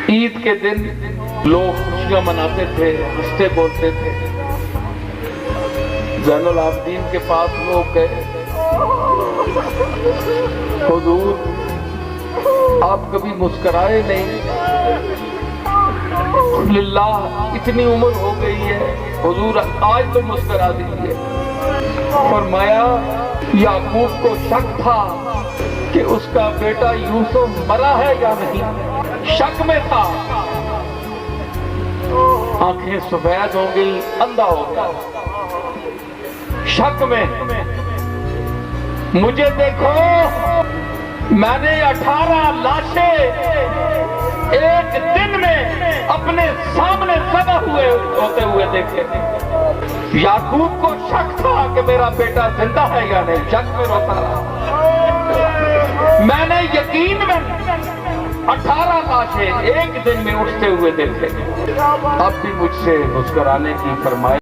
عید کے دن لوگ خوشیاں مناتے تھے، ہنستے بولتے تھے۔ زین العابدین کے پاس لوگ گئے، حضور آپ کبھی مسکرائے نہیں، للہ اتنی عمر ہو گئی ہے، حضور آج تو مسکرا دیجیے۔ فرمایا یعقوب کو شک تھا کہ اس کا بیٹا یوسف مرا ہے یا نہیں، شک میں تھا، آنکھیں سفید ہو گئی، اندھا ہو گیا، شک میں۔ مجھے دیکھو، میں نے 18 لاشیں ایک دن میں اپنے سامنے ذبح ہوتے ہوئے دیکھے۔ یعقوب کو شک تھا کہ میرا بیٹا زندہ ہے یا نہیں، شک میں روتا رہا۔ میں نے یقین میں 18 لاشیں ایک دن میں اٹھتے ہوئے دیکھے۔ اب بھی مجھ سے مسکرانے کی فرمائش